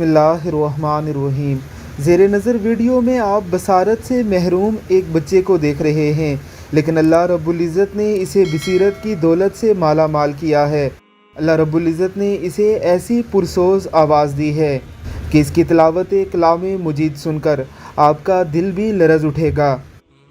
बिस्मिल्लाहिर्रहमानिर्रहीम। ज़ेरे नज़र वीडियो में आप बसारत से महरूम एक बच्चे को देख रहे हैं, लेकिन अल्लाह रब्बुल इज़्ज़त ने इसे बसीरत की दौलत से माला माल किया है। अल्लाह रब्बुल इज़्ज़त ने इसे ऐसी पुरसोज़ आवाज़ दी है कि इसकी तिलावत कलाम मजीद सुनकर आपका दिल भी लरज़ उठेगा,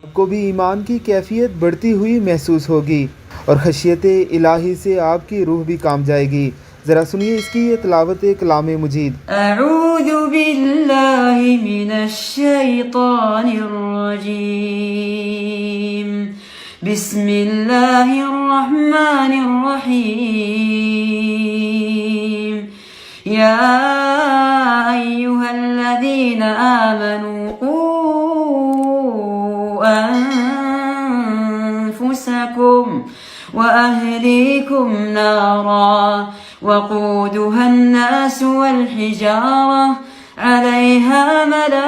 आपको भी ईमान की कैफियत बढ़ती हुई महसूस होगी और खशियत इलाही से आपकी रूह भी काम जाएगी। ज़रा सुनिए इसकी ये तिलावत कलाम मजीद। अऊज़ु बिल्लाहि मिनश शैतानिर रजीम। बिस्मिल्लाहिर रहमानिर रहीम। या अय्युहल्लज़ीना आमनू क़ू अन्फुसकुम व अहलीकुम नारा वक़ूदुहा अन्नास वल हिजारा अलैहा मलाइकतुन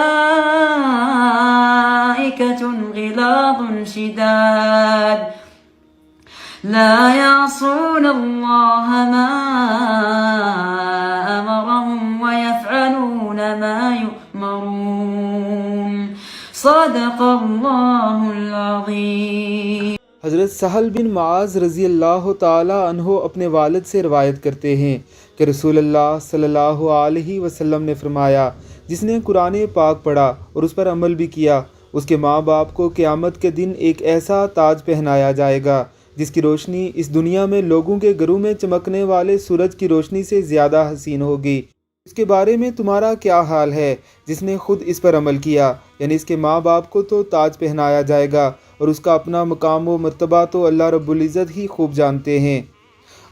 ग़िलाज़ुन शिदाद ला यअसूनल्लाह मा अमरहुम व यफ़अलून मा युअमरून। सदक़ल्लाहुल अज़ीम। हज़रत सहल बिन मुआज़ रज़ी अल्लाह ताला अन्हो अपने वालिद से रवायत करते हैं कि रसूलुल्लाह सल्लल्लाहु अलैहि वसल्लम ने फरमाया, जिसने कुरान पाक पढ़ा और उस पर अमल भी किया, उसके माँ बाप को क़यामत के दिन एक ऐसा ताज पहनाया जाएगा जिसकी रोशनी इस दुनिया में लोगों के घरों में चमकने वाले सूरज की रोशनी से ज़्यादा हसीन होगी। इसके बारे में तुम्हारा क्या हाल है जिसने खुद इस पर अमल किया? यानी इसके माँ बाप को तो ताज पहनाया जाएगा और उसका अपना मकाम व मर्तबा तो अल्लाह रब्बुल इज़्ज़त ही खूब जानते हैं।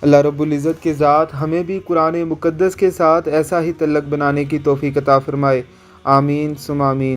अल्लाह रब्बुल इज़्ज़त के ज़ात हमें भी कुरान मुक़द्दस के साथ ऐसा ही तल्लक़ बनाने की तौफ़ीक़ अता फ़रमाए। आमीन सुम आमीन।